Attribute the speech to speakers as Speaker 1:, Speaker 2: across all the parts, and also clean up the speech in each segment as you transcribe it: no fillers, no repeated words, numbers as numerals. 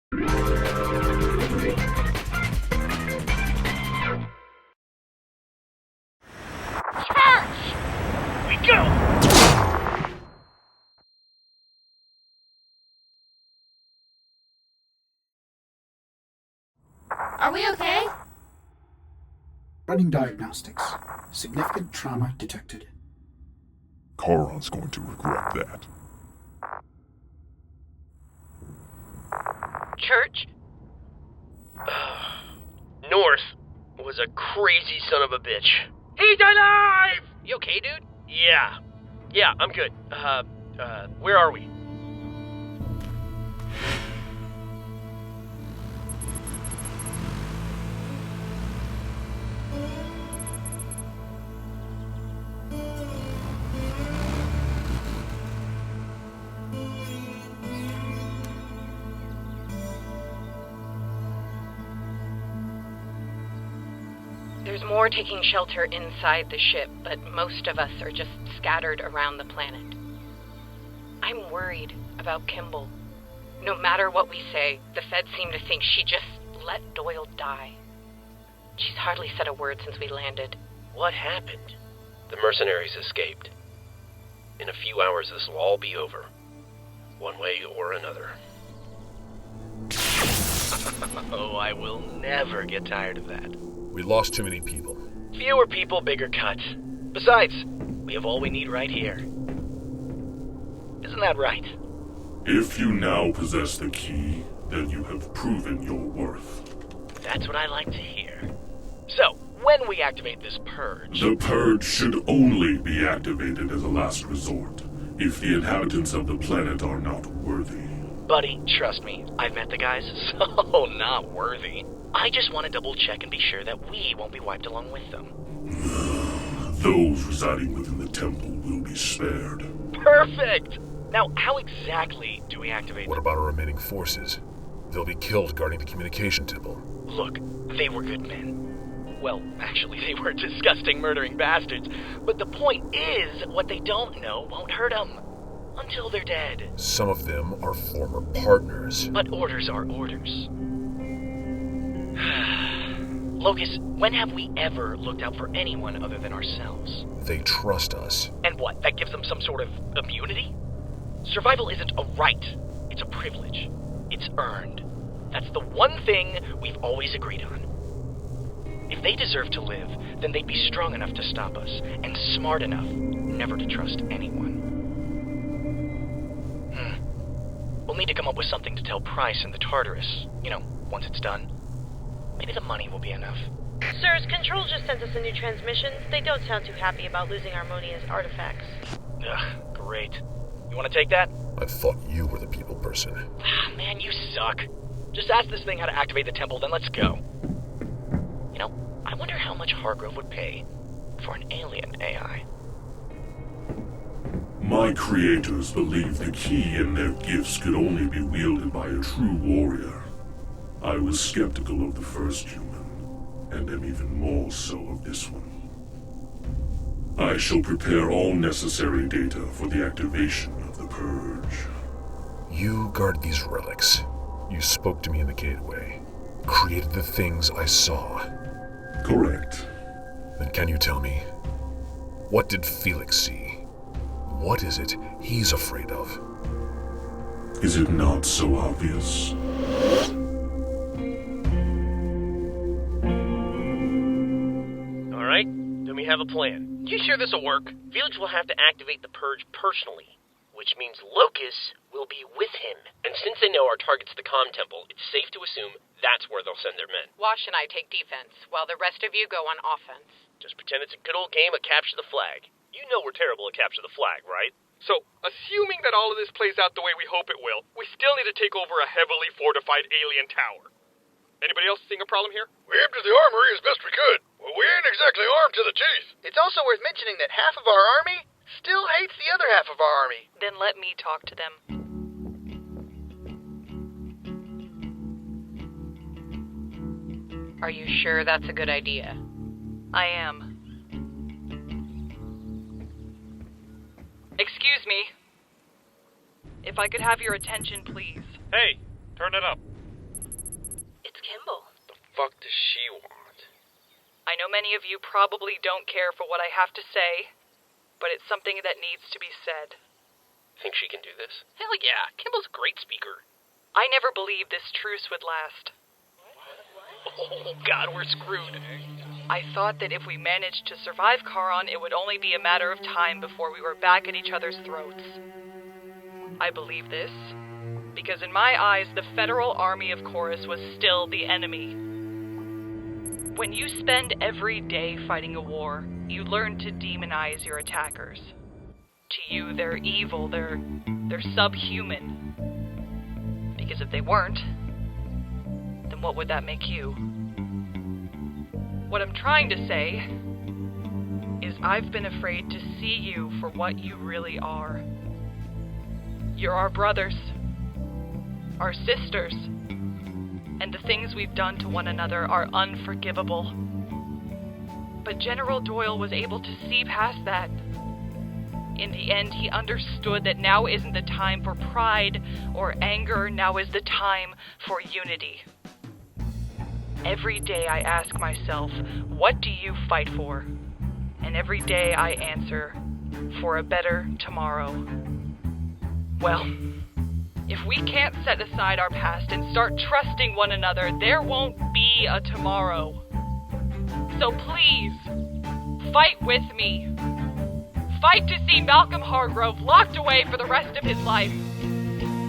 Speaker 1: Are we okay?
Speaker 2: Running diagnostics. Significant trauma detected.
Speaker 3: Charon's going to regret that.
Speaker 4: Church? North was a crazy son of a bitch. He's alive! You okay, dude? Yeah, I'm good. Where are we?
Speaker 5: There's more taking shelter inside the ship, but most of us are just scattered around the planet. I'm worried about Kimball. No matter what we say, the feds seem to think she just let Doyle die. She's hardly said a word since we landed.
Speaker 4: What happened? The mercenaries escaped. In a few hours, this will all be over. One way or another. Oh, I will never get tired of that.
Speaker 3: We lost too many people.
Speaker 4: Fewer people, bigger cuts. Besides, we have all we need right here. Isn't that right?
Speaker 3: If you now possess the key, then you have proven your worth.
Speaker 4: That's what I like to hear. So, when we activate this purge...
Speaker 3: The purge should only be activated as a last resort, if the inhabitants of the planet are not worthy.
Speaker 4: Buddy, trust me, I've met the guys, so not worthy. I just want to double check and be sure that we won't be wiped along with them.
Speaker 3: Those residing within the temple will be spared.
Speaker 4: Perfect! Now, how exactly do we activate
Speaker 3: What about our remaining forces? They'll be killed guarding the communication temple.
Speaker 4: Look, they were good men. Well, actually, they were disgusting, murdering bastards. But the point is, what they don't know won't hurt them. Until they're dead.
Speaker 3: Some of them are former partners.
Speaker 4: But orders are orders. Locus, when have we ever looked out for anyone other than ourselves?
Speaker 3: They trust us.
Speaker 4: And what, that gives them some sort of immunity? Survival isn't a right, it's a privilege. It's earned. That's the one thing we've always agreed on. If they deserve to live, then they'd be strong enough to stop us, and smart enough never to trust anyone. We'll need to come up with something to tell Price and the Tartarus, once it's done. Maybe the money will be enough.
Speaker 6: Sirs, Control just sent us a new transmission. They don't sound too happy about losing Harmonia's artifacts.
Speaker 4: Ugh, great. You want to take that?
Speaker 3: I thought you were the people person.
Speaker 4: Man, you suck. Just ask this thing how to activate the temple, then let's go. I wonder how much Hargrove would pay for an alien AI.
Speaker 3: My creators believed the key and their gifts could only be wielded by a true warrior. I was skeptical of the first human, and am even more so of this one. I shall prepare all necessary data for the activation of the purge. You guard these relics. You spoke to me in the gateway. Created the things I saw. Correct. Then can you tell me, what did Felix see? What is it he's afraid of? Is it not so obvious?
Speaker 4: Alright, then we have a plan. You sure this'll work? Felix will have to activate the purge personally, which means Locus will be with him. And since they know our target's the comm temple, it's safe to assume that's where they'll send their men.
Speaker 5: Wash and I take defense, while the rest of you go on offense.
Speaker 4: Just pretend it's a good old game of capture the flag. You know we're terrible at capture the flag, right?
Speaker 7: So, assuming that all of this plays out the way we hope it will, we still need to take over a heavily fortified alien tower. Anybody else seeing a problem here?
Speaker 8: We emptied the armory as best we could. Well, we ain't exactly armed to the teeth.
Speaker 9: It's also worth mentioning that half of our army still hates the other half of our army.
Speaker 6: Then let me talk to them.
Speaker 5: Are you sure that's a good idea?
Speaker 6: I am. Excuse me. If I could have your attention, please.
Speaker 7: Hey, turn it up.
Speaker 6: It's Kimball.
Speaker 7: The fuck does she want?
Speaker 5: I know many of you probably don't care for what I have to say, but it's something that needs to be said.
Speaker 7: Think she can do this? Hell yeah, Kimball's a great speaker.
Speaker 5: I never believed this truce would last.
Speaker 4: Oh, God, we're screwed.
Speaker 5: I thought that if we managed to survive Charon, it would only be a matter of time before we were back at each other's throats. I believe this because in my eyes, the federal army of Chorus was still the enemy. When you spend every day fighting a war, you learn to demonize your attackers. To you, they're evil, they're subhuman. Because if they weren't, then what would that make you? What I'm trying to say is I've been afraid to see you for what you really are. You're our brothers, our sisters, and the things we've done to one another are unforgivable. But General Doyle was able to see past that. In the end, he understood that now isn't the time for pride or anger, now is the time for unity. Every day I ask myself, what do you fight for? And every day I answer, for a better tomorrow. Well, if we can't set aside our past and start trusting one another, there won't be a tomorrow. So please, fight with me. Fight to see Malcolm Hargrove locked away for the rest of his life.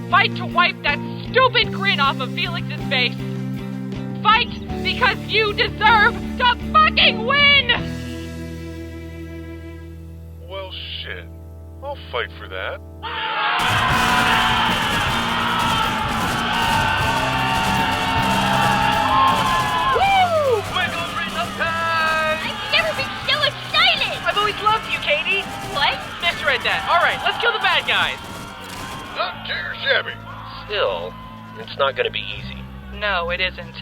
Speaker 5: Fight to wipe that stupid grin off of Felix's face. Fight because you deserve to fucking win!
Speaker 8: Well, shit. I'll fight for that.
Speaker 4: Woo! Wiggle rhythm time!
Speaker 6: I've never been so excited!
Speaker 4: I've always loved you, Katie!
Speaker 6: What?
Speaker 4: Misread that. Alright, let's kill the bad guys!
Speaker 8: Not too shabby.
Speaker 7: Still, it's not gonna be easy.
Speaker 5: No, it isn't.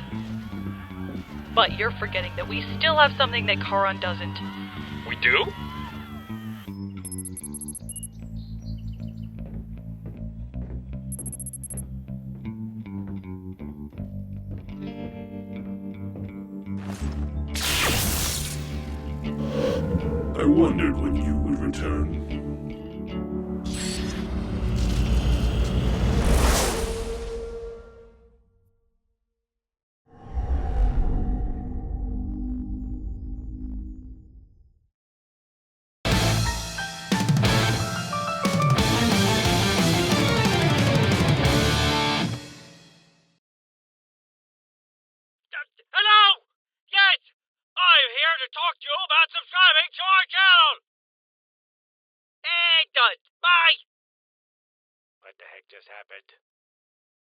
Speaker 5: But you're forgetting that we still have something that Charon doesn't.
Speaker 7: We do?
Speaker 3: I wondered when you would return.
Speaker 7: Hello? Yes! I'm here to talk to you about subscribing to our channel! And done. Bye! What the heck just happened?